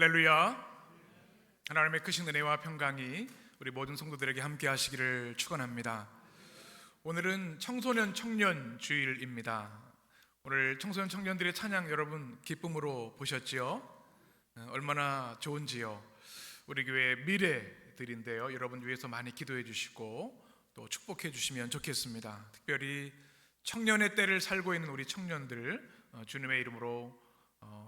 할렐루야. 하나님의 크신 은혜와 평강이 우리 모든 성도들에게 함께 하시기를 축원합니다. 오늘은 청소년 청년 주일입니다. 오늘 청소년 청년들의 찬양 여러분 기쁨으로 보셨지요? 얼마나 좋은지요. 우리 교회 미래들인데요, 여러분 위해서 많이 기도해 주시고 또 축복해 주시면 좋겠습니다. 특별히 청년의 때를 살고 있는 우리 청년들 주님의 이름으로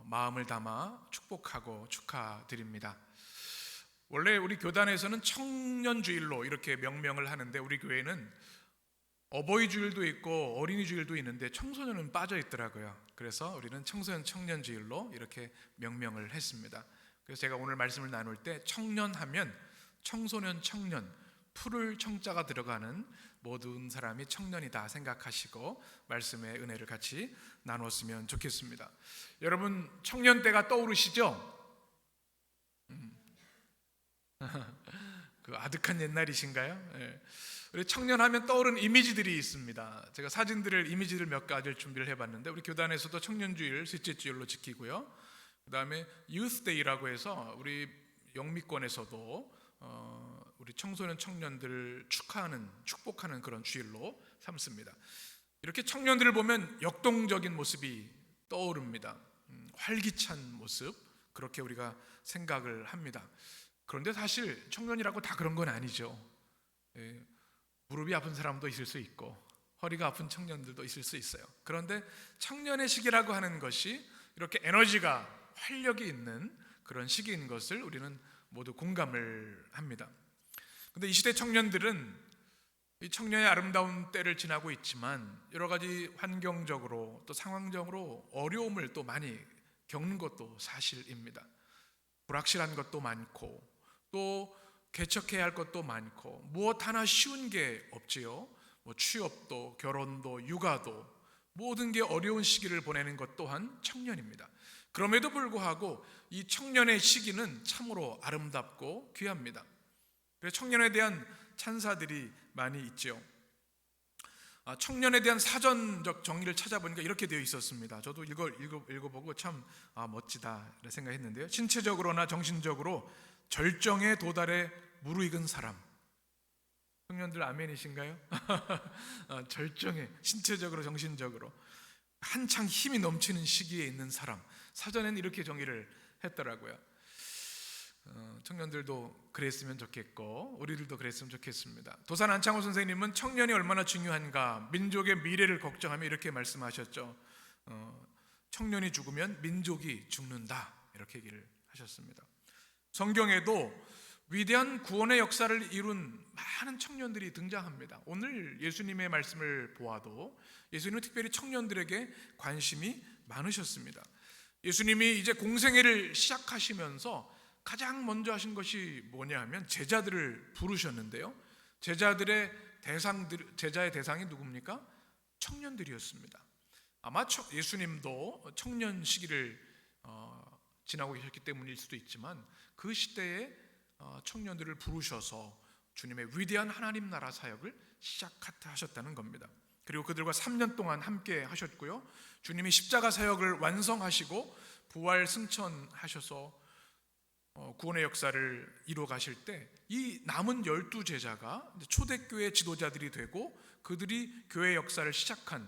마음을 담아 축복하고 축하드립니다. 원래 우리 교단에서는 청년주일로 이렇게 명명을 하는데 우리 교회는 어버이 주일도 있고 어린이 주일도 있는데 청소년은 빠져 있더라고요. 그래서 우리는 청소년 청년주일로 이렇게 명명을 했습니다. 그래서 제가 오늘 말씀을 나눌 때 청년하면 청소년 청년, 푸를 청자가 들어가는 모든 사람이 청년이다 생각하시고 말씀의 은혜를 같이 나눴으면 좋겠습니다. 여러분 청년 때가 떠오르시죠? 그 아득한 옛날이신가요? 네. 우리 청년하면 떠오르는 이미지들이 있습니다. 제가 이미지를 몇 가지를 준비를 해봤는데 우리 교단에서도 청년주일 셋째 주일로 지키고요. 그 다음에 유스데이라고 해서 우리 영미권에서도 우리 청소년 청년들을 축복하는 그런 주일로 삼습니다. 이렇게 청년들을 보면 역동적인 모습이 떠오릅니다. 활기찬 모습, 그렇게 우리가 생각을 합니다. 그런데 사실 청년이라고 다 그런 건 아니죠. 무릎이 아픈 사람도 있을 수 있고 허리가 아픈 청년들도 있을 수 있어요. 그런데 청년의 시기라고 하는 것이 이렇게 에너지가 활력이 있는 그런 시기인 것을 우리는 모두 공감을 합니다. 그런데 이 시대 청년들은 이 청년의 아름다운 때를 지나고 있지만 여러 가지 환경적으로 또 상황적으로 어려움을 또 많이 겪는 것도 사실입니다. 불확실한 것도 많고 또 개척해야 할 것도 많고 무엇 하나 쉬운 게 없지요. 취업도 결혼도 육아도 모든 게 어려운 시기를 보내는 것 또한 청년입니다. 그럼에도 불구하고 이 청년의 시기는 참으로 아름답고 귀합니다. 그래서 청년에 대한 찬사들이 많이 있죠. 청년에 대한 사전적 정의를 찾아보니까 이렇게 되어 있었습니다. 저도 읽어보고 참 멋지다 생각했는데요. 신체적으로나 정신적으로 절정에 도달해 무르익은 사람. 청년들 아멘이신가요? 절정에 신체적으로 정신적으로 한창 힘이 넘치는 시기에 있는 사람. 사전에는 이렇게 정의를 했더라고요. 청년들도 그랬으면 좋겠고 우리들도 그랬으면 좋겠습니다. 도산 안창호 선생님은 청년이 얼마나 중요한가, 민족의 미래를 걱정하며 이렇게 말씀하셨죠. 청년이 죽으면 민족이 죽는다, 이렇게 얘기를 하셨습니다. 성경에도 위대한 구원의 역사를 이룬 많은 청년들이 등장합니다. 오늘 예수님의 말씀을 보아도 예수님은 특별히 청년들에게 관심이 많으셨습니다. 예수님이 이제 공생애를 시작하시면서 가장 먼저 하신 것이 뭐냐 하면 제자들을 부르셨는데요. 제자의 대상이 누굽니까? 청년들이었습니다. 아마 예수님도 청년 시기를 지나고 계셨기 때문일 수도 있지만 그 시대에 청년들을 부르셔서 주님의 위대한 하나님 나라 사역을 시작하셨다는 겁니다. 그리고 그들과 3년 동안 함께 하셨고요. 주님이 십자가 사역을 완성하시고 부활 승천하셔서 구원의 역사를 이루어 가실 때 이 남은 12제자가 초대교회 지도자들이 되고 그들이 교회 역사를 시작한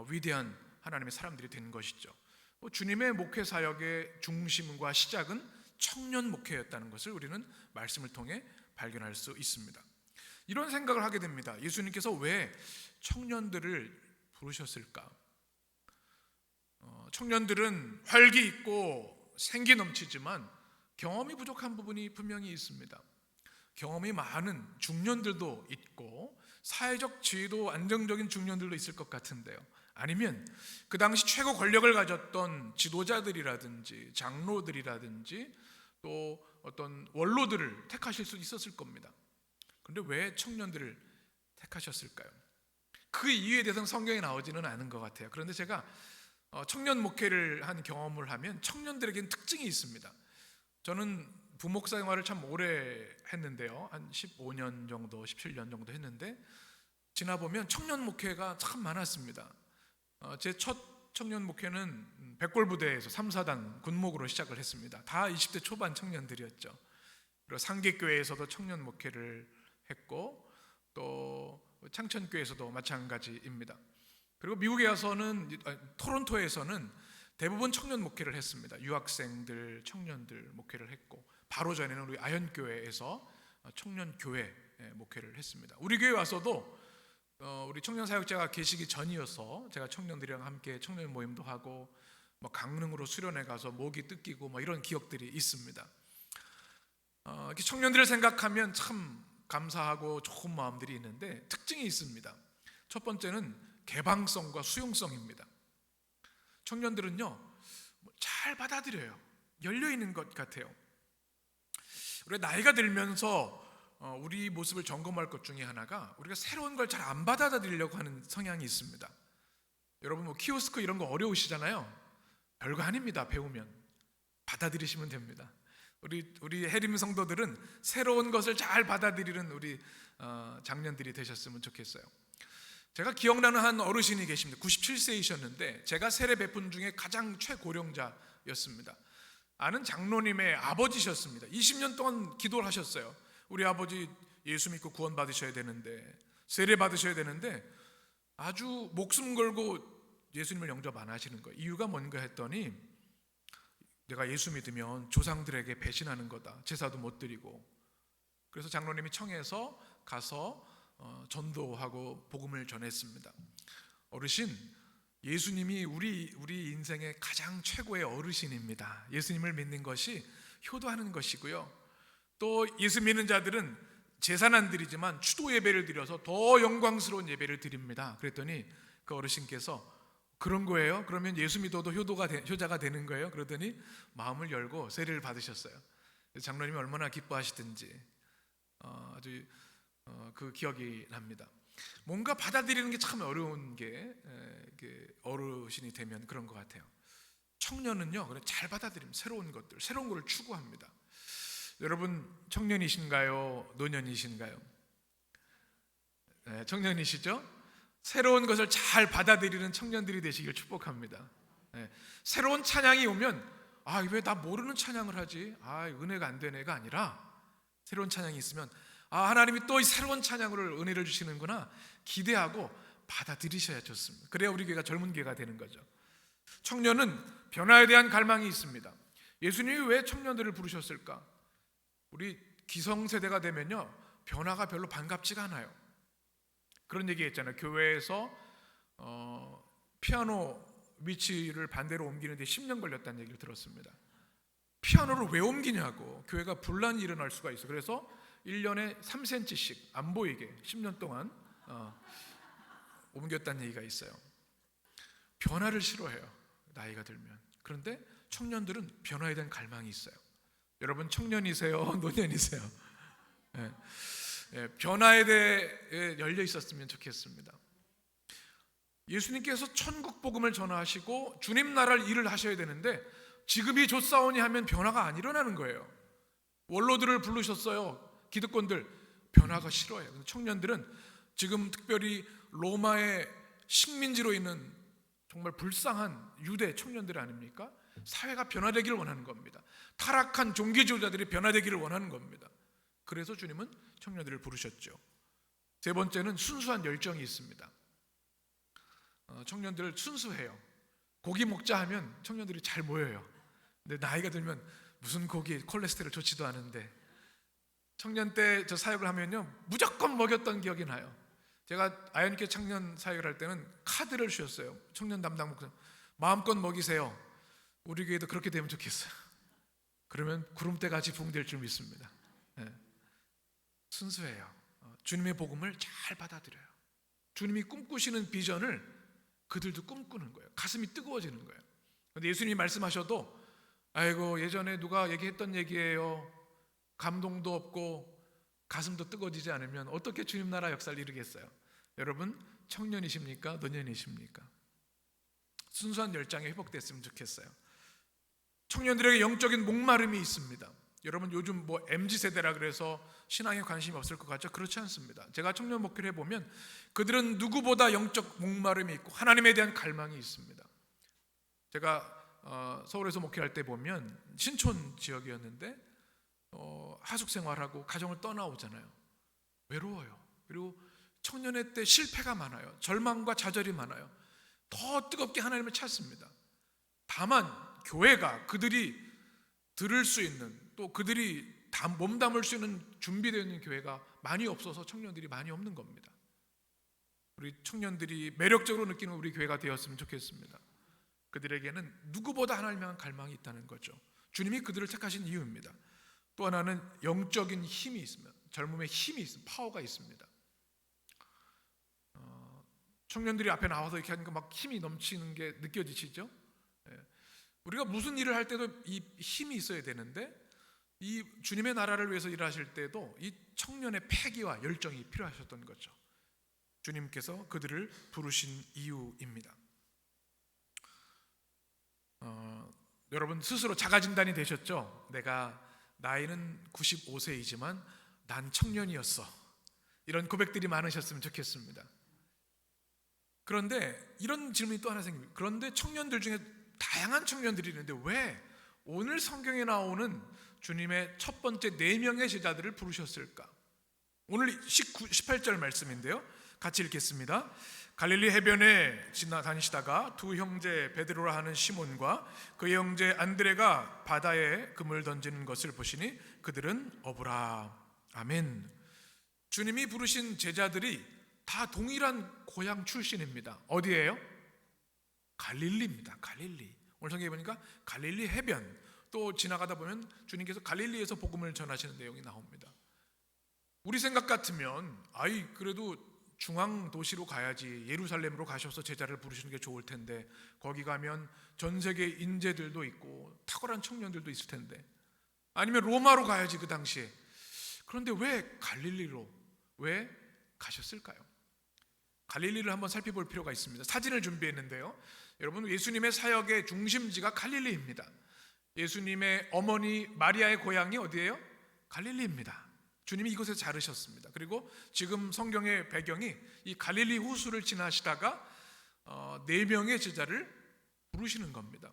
위대한 하나님의 사람들이 된 것이죠. 주님의 목회 사역의 중심과 시작은 청년 목회였다는 것을 우리는 말씀을 통해 발견할 수 있습니다. 이런 생각을 하게 됩니다. 예수님께서 왜 청년들을 부르셨을까? 청년들은 활기 있고 생기 넘치지만 경험이 부족한 부분이 분명히 있습니다. 경험이 많은 중년들도 있고 사회적 지위도 안정적인 중년들도 있을 것 같은데요. 아니면 그 당시 최고 권력을 가졌던 지도자들이라든지 장로들이라든지 또 어떤 원로들을 택하실 수 있었을 겁니다. 그런데 왜 청년들을 택하셨을까요? 그 이유에 대해서는 성경에 나오지는 않은 것 같아요. 그런데 제가 청년 목회를 한 경험을 하면 청년들에게는 특징이 있습니다. 저는 부목사 생활을 참 오래 했는데요. 한 15년 정도, 17년 정도 했는데 지나보면 청년 목회가 참 많았습니다. 제 첫 청년 목회는 백골부대에서 3, 4단 군목으로 시작을 했습니다. 다 20대 초반 청년들이었죠. 그리고 상계교회에서도 청년 목회를 했고 또 창천교회에서도 마찬가지입니다. 그리고 미국에 와서는 토론토에서는 대부분 청년 목회를 했습니다. 유학생들, 청년들 목회를 했고 바로 전에는 우리 아현교회에서 청년 교회 목회를 했습니다. 우리 교회 와서도 우리 청년 사역자가 계시기 전이어서 제가 청년들이랑 함께 청년 모임도 하고 뭐 강릉으로 수련회 가서 모기 뜯기고 뭐 이런 기억들이 있습니다. 이렇게 청년들을 생각하면 참 감사하고 좋은 마음들이 있는데 특징이 있습니다. 첫 번째는 개방성과 수용성입니다. 청년들은요 잘 받아들여요. 열려 있는 것 같아요. 우리가 나이가 들면서 우리 모습을 점검할 것 중에 하나가 우리가 새로운 걸 잘 안 받아들이려고 하는 성향이 있습니다. 여러분 뭐 키오스크 이런 거 어려우시잖아요. 별거 아닙니다. 배우면 받아들이시면 됩니다. 우리 해림 성도들은 새로운 것을 잘 받아들이는 우리 장년들이 되셨으면 좋겠어요. 제가 기억나는 한 어르신이 계십니다. 97세이셨는데 제가 세례 베푼 중에 가장 최고령자였습니다. 아는 장로님의 아버지셨습니다. 20년 동안 기도를 하셨어요. 우리 아버지 예수 믿고 구원 받으셔야 되는데 세례 받으셔야 되는데 아주 목숨 걸고 예수님을 영접 안 하시는 거예요. 이유가 뭔가 했더니 내가 예수 믿으면 조상들에게 배신하는 거다. 제사도 못 드리고. 그래서 장로님이 청해서 가서 전도하고 복음을 전했습니다. 어르신, 예수님이 우리 인생의 가장 최고의 어르신입니다. 예수님을 믿는 것이 효도하는 것이고요. 또 예수 믿는 자들은 제사는 안 드리지만 추도 예배를 드려서 더 영광스러운 예배를 드립니다. 그랬더니 그 어르신께서 그런 거예요? 그러면 예수 믿어도 효자가 되는 거예요? 그러더니 마음을 열고 세례를 받으셨어요. 장로님이 얼마나 기뻐하시든지 아주 그 기억이 납니다. 뭔가 받아들이는 게 참 어려운 게 어르신이 되면 그런 것 같아요. 청년은요 그래 잘 받아들입니다. 새로운 것들, 새로운 것을 추구합니다. 여러분 청년이신가요? 노년이신가요? 네, 청년이시죠? 새로운 것을 잘 받아들이는 청년들이 되시길 축복합니다. 네, 새로운 찬양이 오면 왜 나 모르는 찬양을 하지? 은혜가 안 되네가 아니라 새로운 찬양이 있으면 하나님이 또 이 새로운 찬양으로 은혜를 주시는구나 기대하고 받아들이셔야 좋습니다. 그래야 우리 교회가 젊은 교회가 되는 거죠. 청년은 변화에 대한 갈망이 있습니다. 예수님이 왜 청년들을 부르셨을까? 우리 기성세대가 되면요 변화가 별로 반갑지가 않아요. 그런 얘기 했잖아요. 교회에서 피아노 위치를 반대로 옮기는데 10년 걸렸다는 얘기를 들었습니다. 피아노를 왜 옮기냐고. 교회가 분란이 일어날 수가 있어요. 그래서 1년에 3cm씩 안 보이게 10년 동안 옮겼다는 얘기가 있어요. 변화를 싫어해요. 나이가 들면. 그런데 청년들은 변화에 대한 갈망이 있어요. 여러분 청년이세요? 노년이세요? 변화에 대해 열려 있었으면 좋겠습니다. 예수님께서 천국 복음을 전하시고 주님 나라를 일을 하셔야 되는데 지금이 좋사오니 하면 변화가 안 일어나는 거예요. 원로들을 부르셨어요. 기득권들 변화가 싫어해요. 청년들은 지금 특별히 로마의 식민지로 있는 정말 불쌍한 유대 청년들 아닙니까? 사회가 변화되기를 원하는 겁니다. 타락한 종교 지도자들이 변화되기를 원하는 겁니다. 그래서 주님은 청년들을 부르셨죠. 세 번째는 순수한 열정이 있습니다. 청년들 순수해요. 고기 먹자 하면 청년들이 잘 모여요. 근데 나이가 들면 무슨 고기, 콜레스테롤 좋지도 않은데. 청년 때 저 사역을 하면요 무조건 먹였던 기억이 나요. 제가 아연교회 청년 사역을 할 때는 카드를 주셨어요. 청년 담당 목사 마음껏 먹이세요. 우리 교회도 그렇게 되면 좋겠어요. 그러면 구름대 같이 붕될 줄 믿습니다. 순수해요. 주님의 복음을 잘 받아들여요. 주님이 꿈꾸시는 비전을 그들도 꿈꾸는 거예요. 가슴이 뜨거워지는 거예요. 그런데 예수님이 말씀하셔도 아이고 예전에 누가 얘기했던 얘기예요. 감동도 없고 가슴도 뜨거워지지 않으면 어떻게 주님 나라 역사를 이루겠어요? 여러분 청년이십니까? 노년이십니까? 순수한 열정이 회복됐으면 좋겠어요. 청년들에게 영적인 목마름이 있습니다. 여러분 요즘 뭐 MZ세대라 그래서 신앙에 관심이 없을 것 같죠? 그렇지 않습니다. 제가 청년 목회를 해보면 그들은 누구보다 영적 목마름이 있고 하나님에 대한 갈망이 있습니다. 제가 서울에서 목회할 때 보면 신촌 지역이었는데 하숙 생활하고 가정을 떠나오잖아요. 외로워요. 그리고 청년의 때 실패가 많아요. 절망과 좌절이 많아요. 더 뜨겁게 하나님을 찾습니다. 다만 교회가 그들이 들을 수 있는, 또 그들이 몸담을 수 있는 준비되어 있는 교회가 많이 없어서 청년들이 많이 없는 겁니다. 우리 청년들이 매력적으로 느끼는 우리 교회가 되었으면 좋겠습니다. 그들에게는 누구보다 하나님을 향한 갈망이 있다는 거죠. 주님이 그들을 택하신 이유입니다. 또 하나는 영적인 힘이 있으면, 젊음의 힘이 있으면, 파워가 있습니다. 청년들이 앞에 나와서 이렇게 하니까 막 힘이 넘치는 게 느껴지시죠? 우리가 무슨 일을 할 때도 이 힘이 있어야 되는데, 이 주님의 나라를 위해서 일하실 때도 이 청년의 패기와 열정이 필요하셨던 거죠. 주님께서 그들을 부르신 이유입니다. 여러분 스스로 자가진단이 되셨죠? 내가 나이는 95세이지만 난 청년이었어. 이런 고백들이 많으셨으면 좋겠습니다. 그런데 이런 질문이 또 하나 생깁니다. 그런데 청년들 중에 다양한 청년들이 있는데 왜 오늘 성경에 나오는 주님의 첫 번째 4명의 제자들을 부르셨을까? 오늘 18절 말씀인데요, 같이 읽겠습니다. 갈릴리 해변에 지나다니시다가 두 형제 베드로라 하는 시몬과 그의 형제 안드레가 바다에 금을 던지는 것을 보시니 그들은 어부라. 아멘. 주님이 부르신 제자들이 다 동일한 고향 출신입니다. 어디예요? 갈릴리입니다. 갈릴리. 오늘 성경에 보니까 갈릴리 해변, 또 지나가다 보면 주님께서 갈릴리에서 복음을 전하시는 내용이 나옵니다. 우리 생각 같으면 그래도 중앙 도시로 가야지, 예루살렘으로 가셔서 제자를 부르시는 게 좋을 텐데, 거기 가면 전 세계 인재들도 있고 탁월한 청년들도 있을 텐데, 아니면 로마로 가야지 그 당시에. 그런데 왜 갈릴리로 왜 가셨을까요? 갈릴리를 한번 살펴볼 필요가 있습니다. 사진을 준비했는데요, 여러분 예수님의 사역의 중심지가 갈릴리입니다. 예수님의 어머니 마리아의 고향이 어디예요? 갈릴리입니다. 주님이 이곳에서 자르셨습니다. 그리고 지금 성경의 배경이 이 갈릴리 호수를 지나시다가 4명의 제자를 부르시는 겁니다.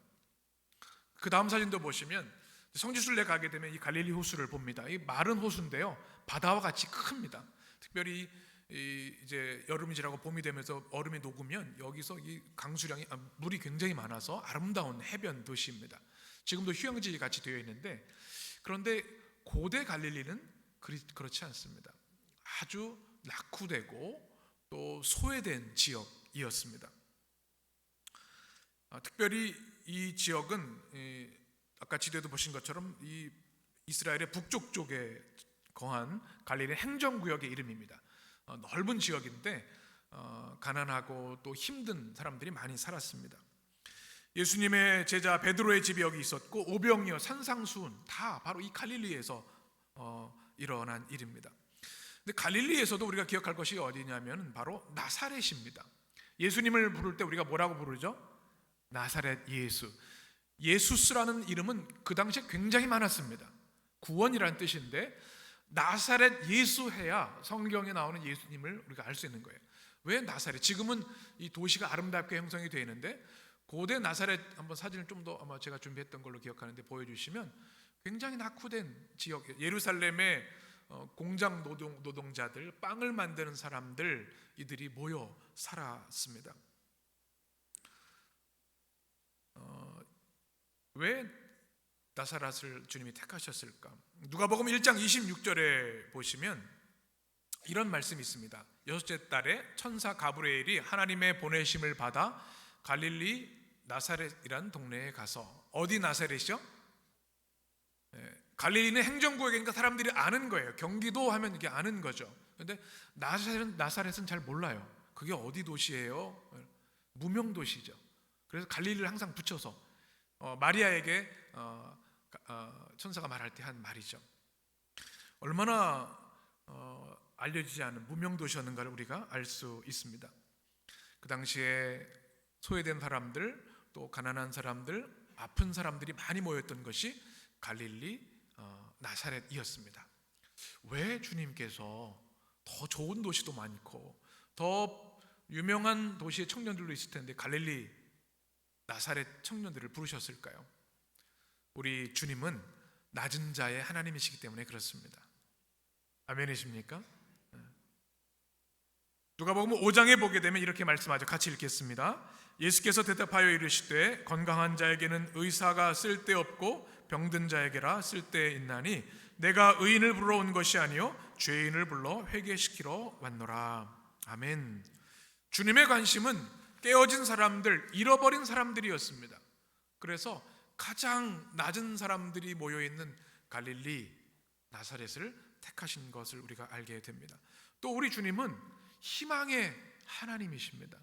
그 다음 사진도 보시면 성지순례 가게 되면 이 갈릴리 호수를 봅니다. 이 마른 호수인데요, 바다와 같이 큽니다. 특별히 이제 여름이 지나고 봄이 되면서 얼음이 녹으면 여기서 이 강수량이 물이 굉장히 많아서 아름다운 해변 도시입니다. 지금도 휴양지 같이 되어 있는데, 그런데 고대 갈릴리는 그렇지 않습니다. 아주 낙후되고 또 소외된 지역이었습니다. 특별히 이 지역은 아까 지도에도 보신 것처럼 이 이스라엘의 북쪽 쪽에 거한 갈릴리 행정구역의 이름입니다. 넓은 지역인데 가난하고 또 힘든 사람들이 많이 살았습니다. 예수님의 제자 베드로의 집이 여기 있었고, 오병이어, 산상수훈 다 바로 이 갈릴리에서 일어난 일입니다. 근데 갈릴리에서도 우리가 기억할 것이 어디냐면 바로 나사렛입니다. 예수님을 부를 때 우리가 뭐라고 부르죠? 나사렛 예수. 예수스라는 이름은 그 당시에 굉장히 많았습니다. 구원이라는 뜻인데 나사렛 예수 해야 성경에 나오는 예수님을 우리가 알 수 있는 거예요. 왜 나사렛? 지금은 이 도시가 아름답게 형성이 되어 있는데, 고대 나사렛 한번 사진을 좀 더 아마 제가 준비했던 걸로 기억하는데 보여주시면 굉장히 낙후된 지역, 예루살렘의 공장 노동자들, 빵을 만드는 사람들, 이들이 모여 살았습니다. 왜 나사렛을 주님이 택하셨을까? 누가복음 1장 26절에 보시면 이런 말씀이 있습니다. 6째 달에 천사 가브리엘이 하나님의 보내심을 받아 갈릴리 나사렛이란 동네에 가서, 어디 나사렛이요? 갈릴리는 행정구역이니까 사람들이 아는 거예요. 경기도 하면 이게 아는 거죠. 그런데 나사렛은 잘 몰라요. 그게 어디 도시예요? 무명 도시죠. 그래서 갈릴리를 항상 붙여서 마리아에게 천사가 말할 때 한 말이죠. 얼마나 알려지지 않은 무명 도시였는가를 우리가 알 수 있습니다. 그 당시에 소외된 사람들, 또 가난한 사람들, 아픈 사람들이 많이 모였던 것이 갈릴리 나사렛이었습니다. 왜 주님께서 더 좋은 도시도 많고 더 유명한 도시의 청년들도 있을 텐데 갈릴리 나사렛 청년들을 부르셨을까요? 우리 주님은 낮은 자의 하나님이시기 때문에 그렇습니다. 아멘이십니까? 누가복음 5장에 보게 되면 이렇게 말씀하죠. 같이 읽겠습니다. 예수께서 대답하여 이르시되 건강한 자에게는 의사가 쓸데없고 병든 자에게라 쓸데있나니 내가 의인을 부르러 온 것이 아니요 죄인을 불러 회개시키러 왔노라. 아멘. 주님의 관심은 깨어진 사람들, 잃어버린 사람들이었습니다. 그래서 가장 낮은 사람들이 모여있는 갈릴리 나사렛을 택하신 것을 우리가 알게 됩니다. 또 우리 주님은 희망의 하나님이십니다.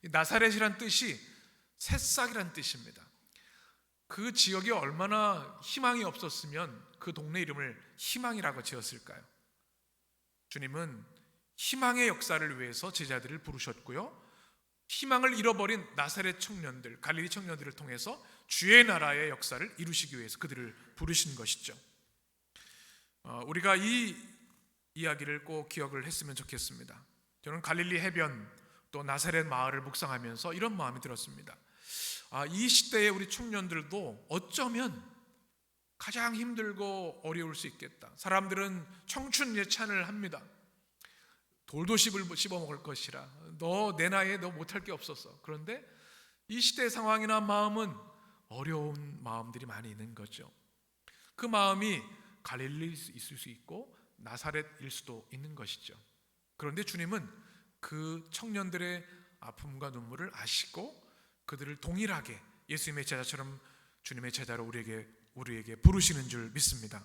나사렛이란 뜻이 새싹이란 뜻입니다. 그 지역이 얼마나 희망이 없었으면 그 동네 이름을 희망이라고 지었을까요? 주님은 희망의 역사를 위해서 제자들을 부르셨고요, 희망을 잃어버린 나사렛 청년들, 갈릴리 청년들을 통해서 주의 나라의 역사를 이루시기 위해서 그들을 부르신 것이죠. 우리가 이 이야기를 꼭 기억을 했으면 좋겠습니다. 저는 갈릴리 해변 또 나사렛 마을을 묵상하면서 이런 마음이 들었습니다. 이 시대의 우리 청년들도 어쩌면 가장 힘들고 어려울 수 있겠다. 사람들은 청춘 예찬을 합니다. 돌도 씹어먹을 것이라, 너 내 나이에 너 못할 게 없었어. 그런데 이 시대의 상황이나 마음은 어려운 마음들이 많이 있는 거죠. 그 마음이 갈릴리일 있을 수 있고 나사렛일 수도 있는 것이죠. 그런데 주님은 그 청년들의 아픔과 눈물을 아시고 그들을 동일하게 예수님의 제자처럼 주님의 제자로 우리에게 부르시는 줄 믿습니다.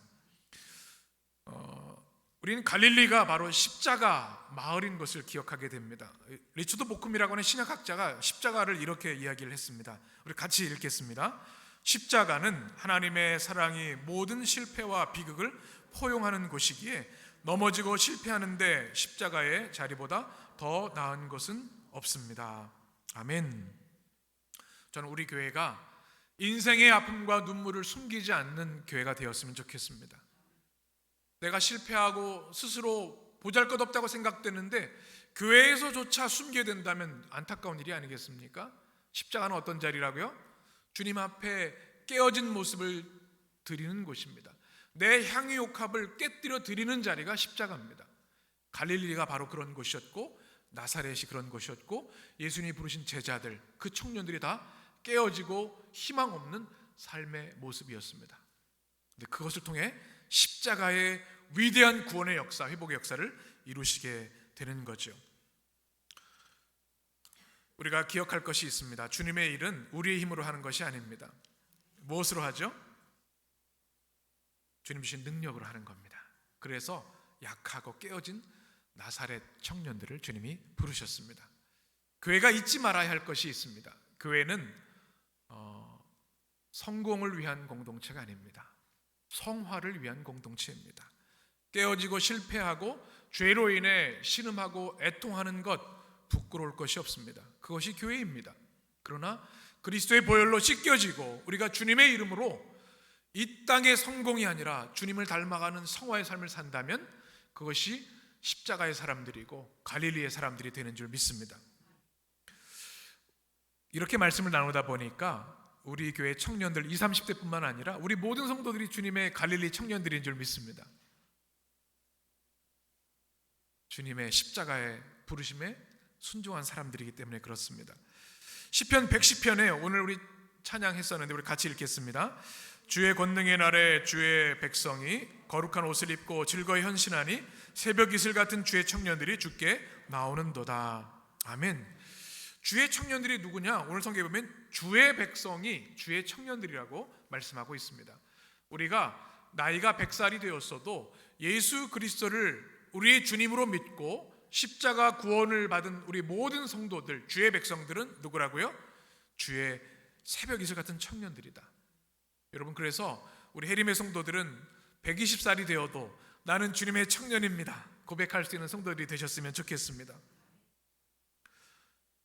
우리는 갈릴리가 바로 십자가 마을인 것을 기억하게 됩니다. 리처드 보쿰이라고 하는 신약학자가 십자가를 이렇게 이야기를 했습니다. 우리 같이 읽겠습니다. 십자가는 하나님의 사랑이 모든 실패와 비극을 포용하는 곳이기에 넘어지고 실패하는데 십자가의 자리보다 더 나은 것은 없습니다. 아멘. 저는 우리 교회가 인생의 아픔과 눈물을 숨기지 않는 교회가 되었으면 좋겠습니다. 내가 실패하고 스스로 보잘것없다고 생각되는데 교회에서조차 숨게 된다면 안타까운 일이 아니겠습니까? 십자가는 어떤 자리라고요? 주님 앞에 깨어진 모습을 드리는 곳입니다. 내 향유옥합을 깨뜨려 드리는 자리가 십자가입니다. 갈릴리가 바로 그런 곳이었고 나사렛이 그런 곳이었고 예수님이 부르신 제자들, 그 청년들이 다 깨어지고 희망 없는 삶의 모습이었습니다. 근데 그것을 통해 십자가의 위대한 구원의 역사, 회복의 역사를 이루시게 되는 거죠. 우리가 기억할 것이 있습니다. 주님의 일은 우리의 힘으로 하는 것이 아닙니다. 무엇으로 하죠? 주님 주신 능력으로 하는 겁니다. 그래서 약하고 깨어진 나사렛 청년들을 주님이 부르셨습니다. 교회가 잊지 말아야 할 것이 있습니다. 교회는 성공을 위한 공동체가 아닙니다. 성화를 위한 공동체입니다. 깨어지고 실패하고 죄로 인해 신음하고 애통하는 것 부끄러울 것이 없습니다. 그것이 교회입니다. 그러나 그리스도의 보혈로 씻겨지고 우리가 주님의 이름으로 이 땅의 성공이 아니라 주님을 닮아가는 성화의 삶을 산다면 그것이 십자가의 사람들이고 갈릴리의 사람들이 되는 줄 믿습니다. 이렇게 말씀을 나누다 보니까 우리 교회 청년들 20, 30대뿐만 아니라 우리 모든 성도들이 주님의 갈릴리 청년들인 줄 믿습니다. 주님의 십자가의 부르심에 순종한 사람들이기 때문에 그렇습니다. 시편 110편에 오늘 우리 찬양했었는데 우리 같이 읽겠습니다. 주의 권능의 날에 주의 백성이 거룩한 옷을 입고 즐거이 헌신하니 새벽 이슬 같은 주의 청년들이 주께 나오는도다. 아멘. 주의 청년들이 누구냐? 오늘 성경에 보면 주의 백성이 주의 청년들이라고 말씀하고 있습니다. 우리가 나이가 100살이 되었어도 예수 그리스도를 우리의 주님으로 믿고 십자가 구원을 받은 우리 모든 성도들, 주의 백성들은 누구라고요? 주의 새벽 이슬 같은 청년들이다. 여러분, 그래서 우리 해림의 성도들은 120살이 되어도 나는 주님의 청년입니다 고백할 수 있는 성도들이 되셨으면 좋겠습니다.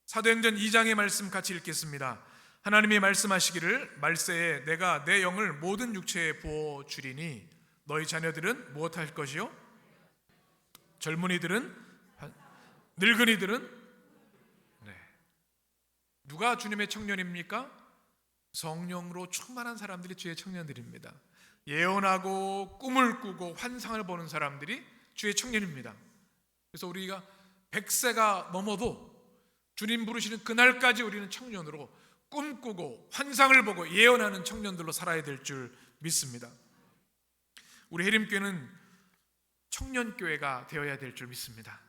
사도행전 2장의 말씀 같이 읽겠습니다. 하나님이 말씀하시기를 말세에 내가 내 영을 모든 육체에 부어주리니 너희 자녀들은 무엇할 것이요? 젊은이들은 늙은이들은 누가 주님의 청년입니까? 성령으로 충만한 사람들이 주의 청년들입니다. 예언하고 꿈을 꾸고 환상을 보는 사람들이 주의 청년입니다. 그래서 우리가 100세가 넘어도 주님 부르시는 그날까지 우리는 청년으로 꿈꾸고 환상을 보고 예언하는 청년들로 살아야 될 줄 믿습니다. 우리 해림교회는 청년교회가 되어야 될 줄 믿습니다.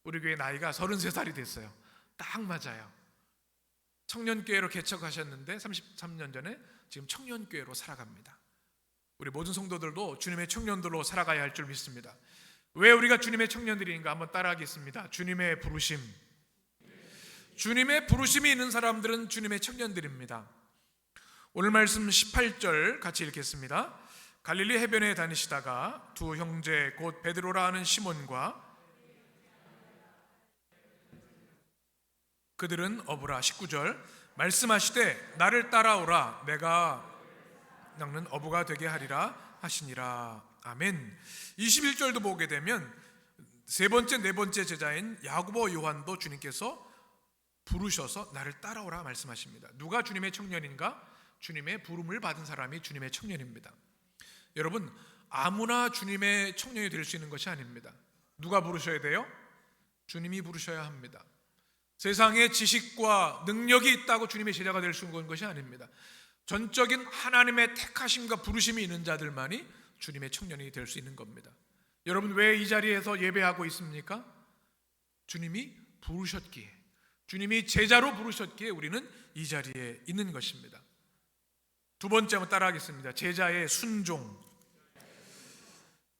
우리 교회 나이가 33살이 됐어요. 딱 맞아요. 청년교회로 개척하셨는데 33년 전에 지금 청년교회로 살아갑니다. 우리 모든 성도들도 주님의 청년들로 살아가야 할 줄 믿습니다. 왜 우리가 주님의 청년들인가 한번 따라하겠습니다. 주님의 부르심. 주님의 부르심이 있는 사람들은 주님의 청년들입니다. 오늘 말씀 18절 같이 읽겠습니다. 갈릴리 해변에 다니시다가 두 형제 곧 베드로라 하는 시몬과 그들은 어부라. 19절 말씀하시되 나를 따라오라 내가 낚는 어부가 되게 하리라 하시니라. 아멘. 21절도 보게 되면 세 번째 네 번째 제자인 야고보 요한도 주님께서 부르셔서 나를 따라오라 말씀하십니다. 누가 주님의 청년인가? 주님의 부름을 받은 사람이 주님의 청년입니다. 여러분, 아무나 주님의 청년이 될 수 있는 것이 아닙니다. 누가 부르셔야 돼요? 주님이 부르셔야 합니다. 세상에 지식과 능력이 있다고 주님의 제자가 될 수 있는 것이 아닙니다. 전적인 하나님의 택하심과 부르심이 있는 자들만이 주님의 청년이 될 수 있는 겁니다. 여러분, 왜 이 자리에서 예배하고 있습니까? 주님이 부르셨기에, 주님이 제자로 부르셨기에 우리는 이 자리에 있는 것입니다. 두 번째 한번 따라하겠습니다. 제자의 순종.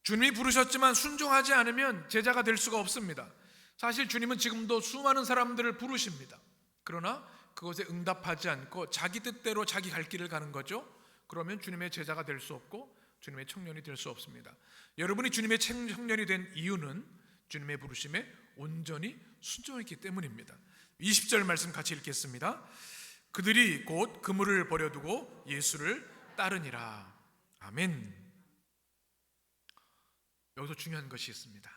주님이 부르셨지만 순종하지 않으면 제자가 될 수가 없습니다. 사실 주님은 지금도 수많은 사람들을 부르십니다. 그러나 그것에 응답하지 않고 자기 뜻대로 자기 갈 길을 가는 거죠. 그러면 주님의 제자가 될 수 없고 주님의 청년이 될 수 없습니다. 여러분이 주님의 청년이 된 이유는 주님의 부르심에 온전히 순종했기 때문입니다. 20절 말씀 같이 읽겠습니다. 그들이 곧 그물을 버려두고 예수를 따르니라. 아멘. 여기서 중요한 것이 있습니다.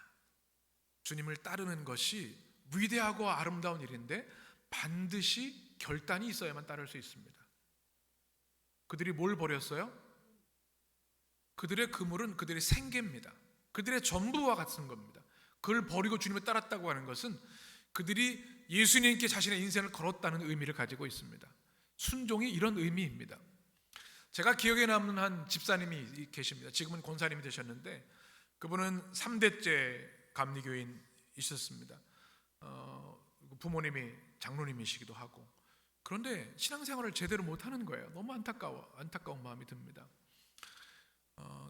주님을 따르는 것이 위대하고 아름다운 일인데 반드시 결단이 있어야만 따를 수 있습니다. 그들이 뭘 버렸어요? 그들의 그물은 그들의 생계입니다. 그들의 전부와 같은 겁니다. 그걸 버리고 주님을 따랐다고 하는 것은 그들이 예수님께 자신의 인생을 걸었다는 의미를 가지고 있습니다. 순종이 이런 의미입니다. 제가 기억에 남는 한 집사님이 계십니다. 지금은 권사님이 되셨는데 그분은 3대째 감리교인이셨습니다. 부모님이 장로님이시기도 하고, 그런데 신앙생활을 제대로 못하는 거예요. 너무 안타까운 마음이 듭니다.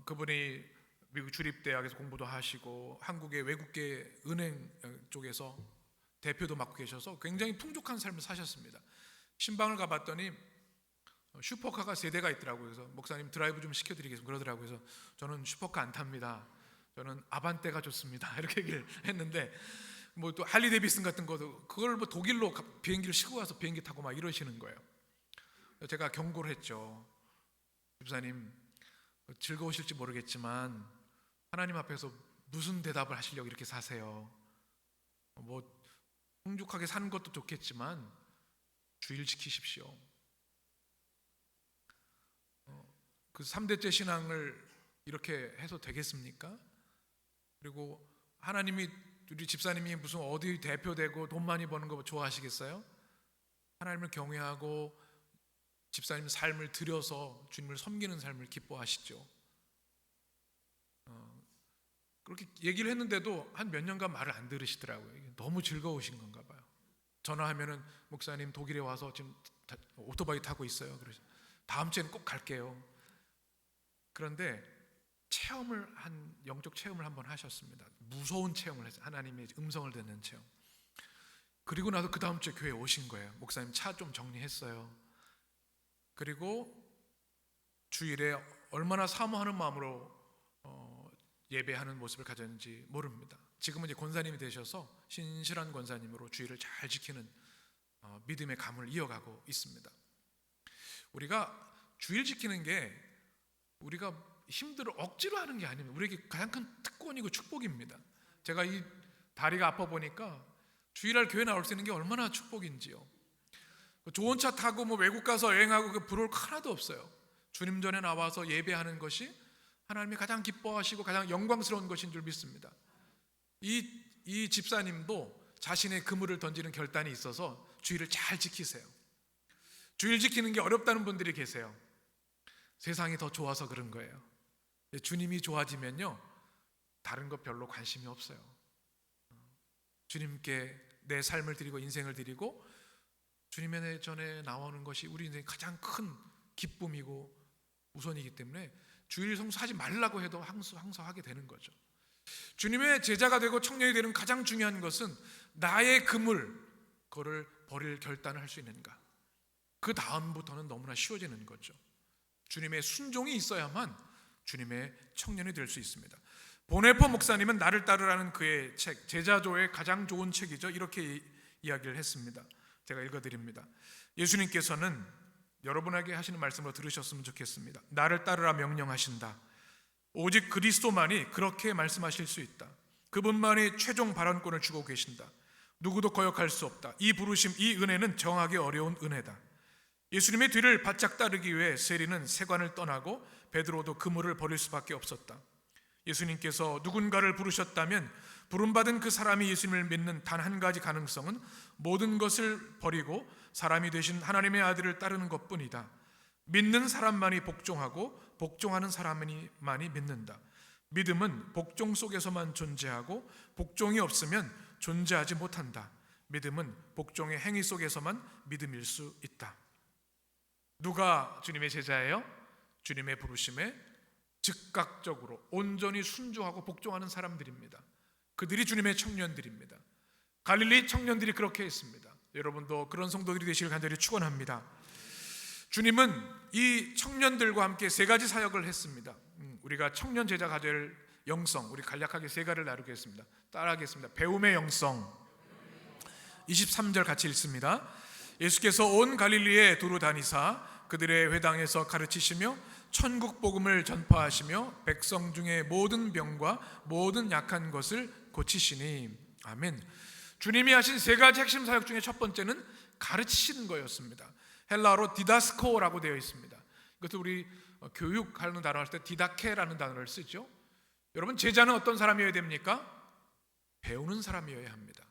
그분이 미국 주립대학에서 공부도 하시고 한국의 외국계 은행 쪽에서 대표도 맡고 계셔서 굉장히 풍족한 삶을 사셨습니다. 신방을 가봤더니 슈퍼카가 3대가 있더라고요. 그래서 목사님 드라이브 좀 시켜드리겠습니다 그러더라고요. 그래서 저는 슈퍼카 안 탑니다. 저는 아반떼가 좋습니다. 이렇게 얘기를 했는데 뭐 또 할리 데이비슨 같은 것도 그걸 뭐 독일로 비행기를 싣고 가서 비행기 타고 막 이러시는 거예요. 제가 경고를 했죠. 집사님, 즐거우실지 모르겠지만 하나님 앞에서 무슨 대답을 하시려고 이렇게 사세요? 뭐 풍족하게 사는 것도 좋겠지만 주일 지키십시오. 그 3대째 신앙을 이렇게 해서 되겠습니까? 그리고 하나님이 우리 집사님이 무슨 어디 대표되고 돈 많이 버는 거 좋아하시겠어요? 하나님을 경외하고 집사님 삶을 들여서 주님을 섬기는 삶을 기뻐하시죠. 그렇게 얘기를 했는데도 한 몇 년간 말을 안 들으시더라고요. 너무 즐거우신 건가 봐요. 전화하면은 목사님 독일에 와서 지금 오토바이 타고 있어요. 그래서 다음 주에는 꼭 갈게요. 그런데 영적 체험을 한번 하셨습니다. 무서운 체험을 했어요. 하나님의 음성을 듣는 체험. 그리고 나서 그 다음 주에 교회에 오신 거예요. 목사님 차 좀 정리했어요. 그리고 주일에 얼마나 사모하는 마음으로 예배하는 모습을 가졌는지 모릅니다. 지금은 이제 권사님이 되셔서 신실한 권사님으로 주일을 잘 지키는 믿음의 감을 이어가고 있습니다. 우리가 주일 지키는 게 우리가 힘들어 억지로 하는 게 아닙니다. 우리에게 가장 큰 특권이고 축복입니다. 제가 이 다리가 아파 보니까 주일날 교회 나올 수 있는 게 얼마나 축복인지요. 좋은 차 타고 뭐 외국 가서 여행하고 그 부러울 거 하나도 없어요. 주님 전에 나와서 예배하는 것이 하나님이 가장 기뻐하시고 가장 영광스러운 것인 줄 믿습니다. 이 집사님도 자신의 그물을 던지는 결단이 있어서 주일을 잘 지키세요. 주일 지키는 게 어렵다는 분들이 계세요. 세상이 더 좋아서 그런 거예요. 주님이 좋아지면요, 다른 것 별로 관심이 없어요. 주님께 내 삶을 드리고 인생을 드리고 주님의 전에 나오는 것이 우리 인생의 가장 큰 기쁨이고 우선이기 때문에 주일 성수하지 말라고 해도 항소하게 되는 거죠. 주님의 제자가 되고 청년이 되는 가장 중요한 것은 나의 그물, 그거를 버릴 결단을 할 수 있는가. 그 다음부터는 너무나 쉬워지는 거죠. 주님의 순종이 있어야만 주님의 청년이 될 수 있습니다. 보네포 목사님은 나를 따르라는 그의 책, 제자조의 가장 좋은 책이죠. 이렇게 이야기를 했습니다. 제가 읽어드립니다. 예수님께서는 여러분에게 하시는 말씀으로 들으셨으면 좋겠습니다. 나를 따르라 명령하신다. 오직 그리스도만이 그렇게 말씀하실 수 있다. 그분만이 최종 발언권을 주고 계신다. 누구도 거역할 수 없다. 이 부르심, 이 은혜는 정하기 어려운 은혜다. 예수님의 뒤를 바짝 따르기 위해 세리는 세관을 떠나고 베드로도 그물을 버릴 수밖에 없었다. 예수님께서 누군가를 부르셨다면 부름받은 그 사람이 예수님을 믿는 단 한 가지 가능성은 모든 것을 버리고 사람이 되신 하나님의 아들을 따르는 것뿐이다. 믿는 사람만이 복종하고 복종하는 사람만이 믿는다. 믿음은 복종 속에서만 존재하고 복종이 없으면 존재하지 못한다. 믿음은 복종의 행위 속에서만 믿음일 수 있다. 누가 주님의 제자예요? 주님의 부르심에 즉각적으로 온전히 순종하고 복종하는 사람들입니다. 그들이 주님의 청년들입니다. 갈릴리 청년들이 그렇게 했습니다. 여러분도 그런 성도들이 되시길 간절히 축원합니다. 주님은 이 청년들과 함께 세 가지 사역을 했습니다. 우리가 청년 제자가 될 영성, 우리 간략하게 세 가지를 나누겠습니다. 따라하겠습니다. 배움의 영성. 23절 같이 읽습니다. 예수께서 온 갈릴리에 두루 다니사 그들의 회당에서 가르치시며 천국 복음을 전파하시며 백성 중에 모든 병과 모든 약한 것을 고치시니. 아멘. 주님이 하신 세 가지 핵심 사역 중에 첫 번째는 가르치시는 거였습니다. 헬라어로 디다스코라고 되어 있습니다. 이것도 우리 교육하는 단어 할 때 디다케라는 단어를 쓰죠. 여러분, 제자는 어떤 사람이어야 됩니까? 배우는 사람이어야 합니다.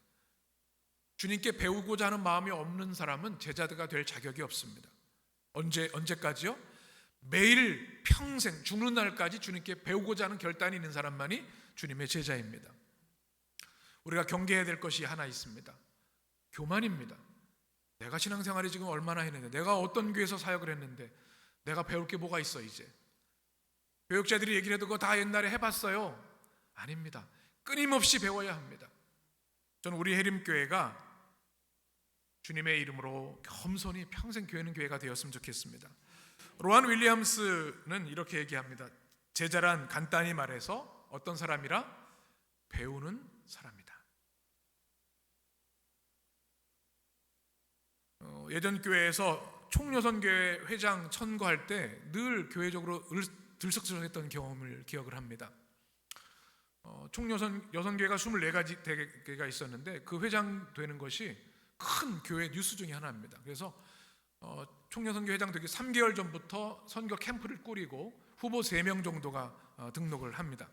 주님께 배우고자 하는 마음이 없는 사람은 제자가 될 자격이 없습니다. 언제까지요? 매일 평생 죽는 날까지 주님께 배우고자 하는 결단이 있는 사람만이 주님의 제자입니다. 우리가 경계해야 될 것이 하나 있습니다. 교만입니다. 내가 신앙생활이 지금 얼마나 했는데, 내가 어떤 교회에서 사역을 했는데 내가 배울 게 뭐가 있어 이제. 교육자들이 얘기를 해도 그거 다 옛날에 해봤어요. 아닙니다. 끊임없이 배워야 합니다. 저는 우리 해림교회가 주님의 이름으로 겸손히 평생 교회는 교회가 되었으면 좋겠습니다. 로한 윌리엄스는 이렇게 얘기합니다. 제자란 간단히 말해서 어떤 사람이라? 배우는 사람이다. 예전 교회에서 총여선교회 회장 천거할 때 늘 교회적으로 들썩들썩했던 경험을 기억을 합니다. 총여선교회가 24개가 있었는데 그 회장 되는 것이 큰 교회 뉴스 중에 하나입니다. 그래서 총여선교 회장 되기 3개월 전부터 선교 캠프를 꾸리고 후보 3명 정도가 등록을 합니다.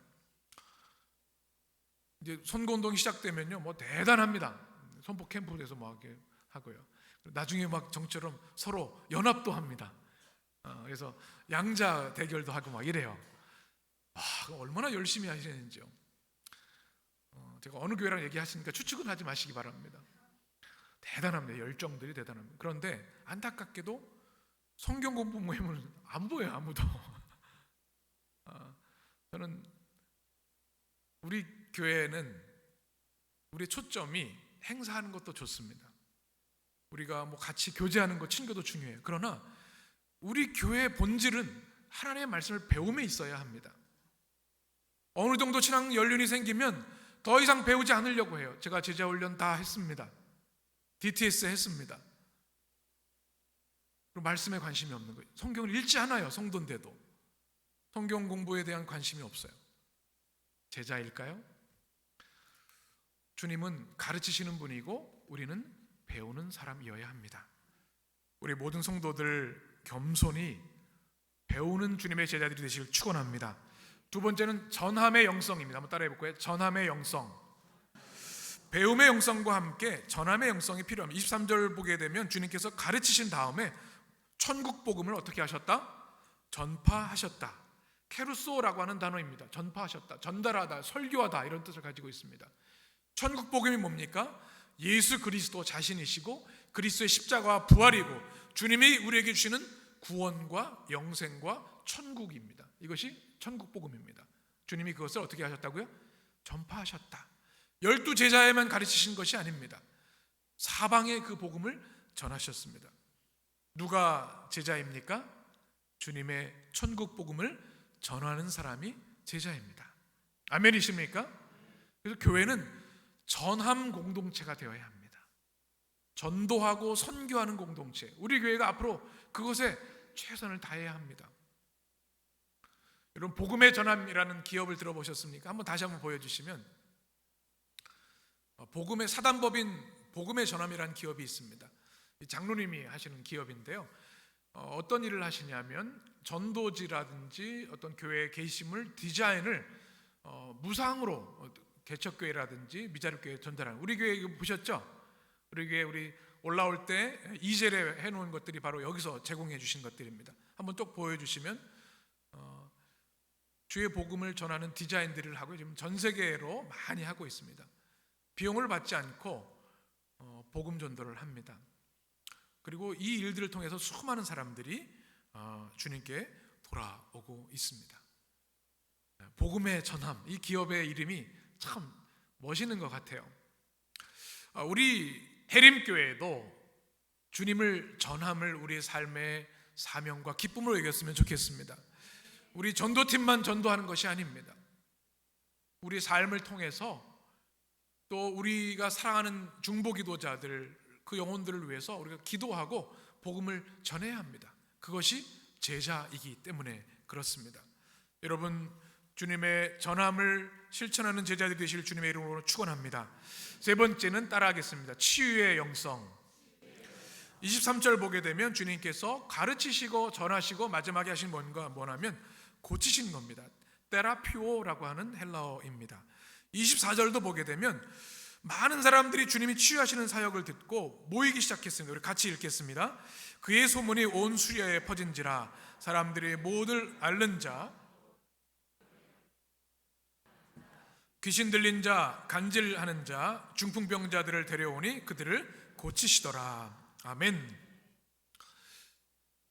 이제 선거운동이 시작되면요, 뭐 대단합니다. 선포 캠프에서 뭐 하게 하고요. 나중에 막 정처럼 서로 연합도 합니다. 그래서 양자 대결도 하고 막 이래요. 얼마나 열심히 하시는지요. 제가 어느 교회랑 얘기하시니까 추측은 하지 마시기 바랍니다. 대단합니다. 열정들이 대단합니다. 그런데 안타깝게도 성경 공부 모임은 안 보여요, 아무도. 저는 우리 교회는 우리 초점이 행사하는 것도 좋습니다. 우리가 뭐 같이 교제하는 것, 친교도 중요해요. 그러나 우리 교회의 본질은 하나님의 말씀을 배움에 있어야 합니다. 어느 정도 신앙 연륜이 생기면 더 이상 배우지 않으려고 해요. 제가 제자 훈련 다 했습니다. DTS 했습니다. 그리고 말씀에 관심이 없는 거예요. 성경을 읽지 않아요. 성도인데도 성경 공부에 대한 관심이 없어요. 제자일까요? 주님은 가르치시는 분이고 우리는 배우는 사람이어야 합니다. 우리 모든 성도들 겸손히 배우는 주님의 제자들이 되시길 축원합니다. 두 번째는 전함의 영성입니다. 한번 따라해 볼까요? 전함의 영성. 배움의 영성과 함께 전함의 영성이 필요합니다. 23절 보게 되면 주님께서 가르치신 다음에 천국 복음을 어떻게 하셨다? 전파하셨다. 케루소라고 하는 단어입니다. 전파하셨다, 전달하다, 설교하다 이런 뜻을 가지고 있습니다. 천국 복음이 뭡니까? 예수 그리스도 자신이시고 그리스도의 십자가와 부활이고 주님이 우리에게 주시는 구원과 영생과 천국입니다. 이것이 천국 복음입니다. 주님이 그것을 어떻게 하셨다고요? 전파하셨다. 12제자에만 가르치신 것이 아닙니다. 사방에 그 복음을 전하셨습니다. 누가 제자입니까? 주님의 천국 복음을 전하는 사람이 제자입니다. 아멘이십니까? 그래서 교회는 전함 공동체가 되어야 합니다. 전도하고 선교하는 공동체. 우리 교회가 앞으로 그것에 최선을 다해야 합니다. 여러분, 복음의 전함이라는 기업을 들어보셨습니까? 한번 다시 한번 보여주시면, 복음의 사단법인 복음의 전함이라는 기업이 있습니다. 장로님이 하시는 기업인데요. 어떤 일을 하시냐면 전도지라든지 어떤 교회의 게시물 디자인을 무상으로 개척교회라든지 미자립교회에 전달하는, 우리 교회 이거 보셨죠? 우리 교회 우리 올라올 때 이젤에 해놓은 것들이 바로 여기서 제공해 주신 것들입니다. 한번 쭉 보여주시면 주의 복음을 전하는 디자인들을 하고 지금 전 세계로 많이 하고 있습니다. 비용을 받지 않고 복음 전도를 합니다. 그리고 이 일들을 통해서 수많은 사람들이 주님께 돌아오고 있습니다. 복음의 전함, 이 기업의 이름이 참 멋있는 것 같아요. 우리 해림교회도 주님을 전함을 우리의 삶의 사명과 기쁨으로 여겼으면 좋겠습니다. 우리 전도팀만 전도하는 것이 아닙니다. 우리 삶을 통해서 또 우리가 사랑하는 중보기도자들, 그 영혼들을 위해서 우리가 기도하고 복음을 전해야 합니다. 그것이 제자이기 때문에 그렇습니다. 여러분, 주님의 전함을 실천하는 제자들이 되실 주님의 이름으로 축원합니다. 세 번째는 따라하겠습니다. 치유의 영성. 23절 보게 되면 주님께서 가르치시고 전하시고 마지막에 하신 뭐냐면 고치신 겁니다. 테라피오라고 하는 헬라어입니다. 24절도 보게 되면 많은 사람들이 주님이 치유하시는 사역을 듣고 모이기 시작했습니다. 우리 같이 읽겠습니다. 그의 소문이 온 수리아에 퍼진지라 사람들이 모두 앓는 자, 귀신 들린 자, 간질하는 자, 중풍병자들을 데려오니 그들을 고치시더라. 아멘.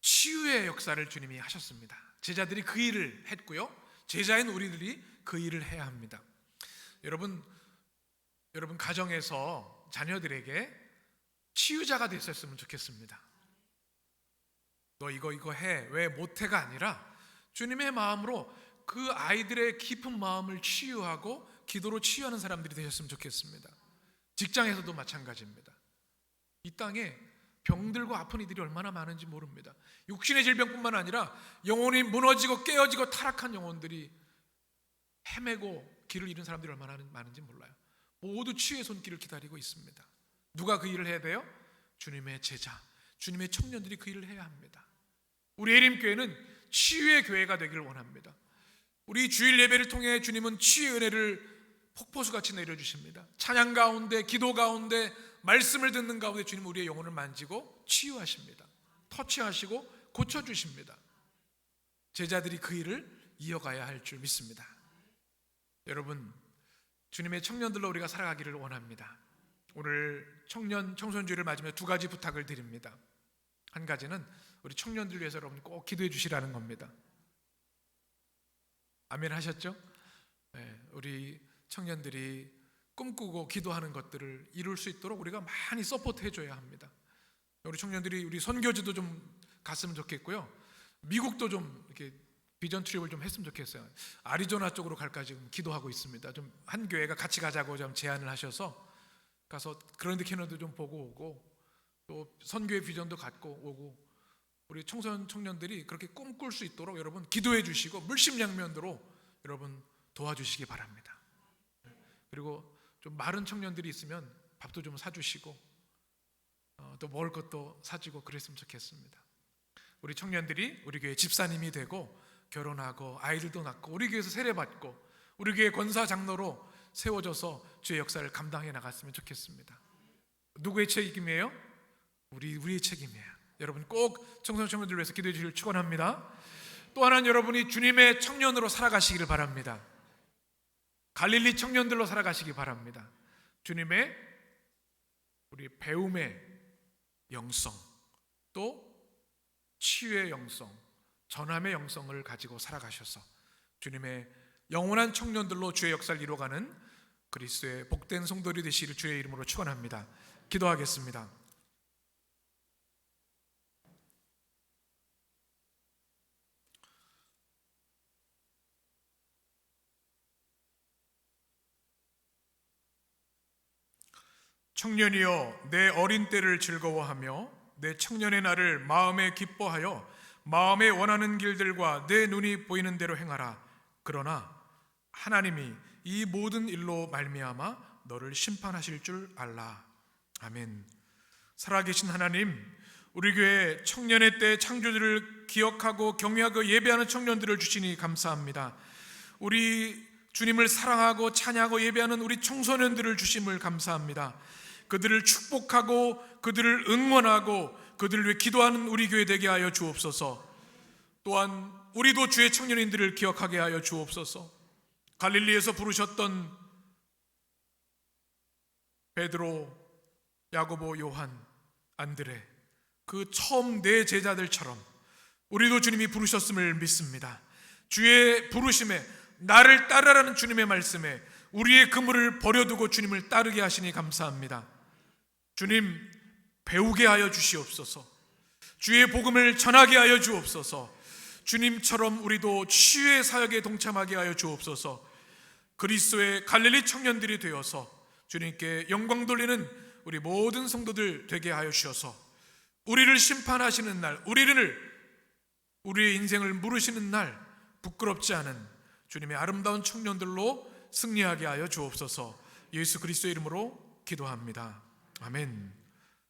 치유의 역사를 주님이 하셨습니다. 제자들이 그 일을 했고요, 제자인 우리들이 그 일을 해야 합니다. 여러분 가정에서 자녀들에게 치유자가 됐었으면 좋겠습니다. 너 이거 해, 왜 못해가 아니라 주님의 마음으로 그 아이들의 깊은 마음을 치유하고 기도로 치유하는 사람들이 되셨으면 좋겠습니다. 직장에서도 마찬가지입니다. 이 땅에 병들고 아픈 이들이 얼마나 많은지 모릅니다. 육신의 질병뿐만 아니라 영혼이 무너지고 깨어지고 타락한 영혼들이 헤매고 길을 잃은 사람들이 얼마나 많은지 몰라요. 모두 치유의 손길을 기다리고 있습니다. 누가 그 일을 해야 돼요? 주님의 제자, 주님의 청년들이 그 일을 해야 합니다. 우리 해림교회는 치유의 교회가 되기를 원합니다. 우리 주일 예배를 통해 주님은 치유의 은혜를 폭포수같이 내려주십니다. 찬양 가운데, 기도 가운데, 말씀을 듣는 가운데 주님 우리의 영혼을 만지고 치유하십니다. 터치하시고 고쳐주십니다. 제자들이 그 일을 이어가야 할 줄 믿습니다. 여러분, 주님의 청년들로 우리가 살아가기를 원합니다. 오늘 청소년주일을 맞으며 두 가지 부탁을 드립니다. 한 가지는 우리 청년들 위해서 여러분 꼭 기도해 주시라는 겁니다. 아멘 하셨죠? 네, 우리 청년들이 꿈꾸고 기도하는 것들을 이룰 수 있도록 우리가 많이 서포트 해줘야 합니다. 우리 청년들이 우리 선교지도 좀 갔으면 좋겠고요, 미국도 좀 이렇게 비전 트립을 좀 했으면 좋겠어요. 아리조나 쪽으로 갈까 지금 기도하고 있습니다. 좀 한 교회가 같이 가자고 좀 제안을 하셔서 가서 그랜드 캐년도 좀 보고 오고, 또 선교의 비전도 갖고 오고, 우리 청년들이 그렇게 꿈꿀 수 있도록 여러분 기도해 주시고 물심양면으로 여러분 도와주시기 바랍니다. 그리고 좀 마른 청년들이 있으면 밥도 좀 사주시고, 또 먹을 것도 사주고 그랬으면 좋겠습니다. 우리 청년들이 우리 교회 집사님이 되고 결혼하고 아이들도 낳고 우리 교회에서 세례받고 우리 교회 권사 장로로 세워져서 주의 역사를 감당해 나갔으면 좋겠습니다. 누구의 책임이에요? 우리의 책임이에요. 여러분 꼭 청소년들 위해서 기도해 주시길 축원합니다. 또 하나는 여러분이 주님의 청년으로 살아가시기를 바랍니다. 갈릴리 청년들로 살아가시기 바랍니다. 주님의 우리 배움의 영성, 또 치유의 영성, 전함의 영성을 가지고 살아가셔서 주님의 영원한 청년들로 주의 역사를 이루어가는 그리스도의 복된 성도들이 되시기를 주의 이름으로 축원합니다. 기도하겠습니다. 청년이여 내 어린 때를 즐거워하며 내 청년의 날을 마음에 기뻐하여 마음에 원하는 길들과 내 눈이 보이는 대로 행하라. 그러나 하나님이 이 모든 일로 말미암아 너를 심판하실 줄 알라. 아멘. 살아계신 하나님, 우리 교회 청년의 때 창조주를 기억하고 경외하고 예배하는 청년들을 주시니 감사합니다. 우리 주님을 사랑하고 찬양하고 예배하는 우리 청소년들을 주심을 감사합니다. 그들을 축복하고 그들을 응원하고 그들을 위해 기도하는 우리 교회 되게 하여 주옵소서. 또한 우리도 주의 청년인들을 기억하게 하여 주옵소서. 갈릴리에서 부르셨던 베드로, 야고보, 요한, 안드레, 그 처음 네 제자들처럼 우리도 주님이 부르셨음을 믿습니다. 주의 부르심에 나를 따르라는 주님의 말씀에 우리의 그물을 버려두고 주님을 따르게 하시니 감사합니다. 주님 배우게 하여 주시옵소서. 주의 복음을 전하게 하여 주옵소서. 주님처럼 우리도 치유의 사역에 동참하게 하여 주옵소서. 그리스도의 갈릴리 청년들이 되어서 주님께 영광 돌리는 우리 모든 성도들 되게 하여 주셔서 우리를 심판하시는 날, 우리의 인생을 물으시는 날 부끄럽지 않은 주님의 아름다운 청년들로 승리하게 하여 주옵소서. 예수 그리스도의 이름으로 기도합니다. 아멘.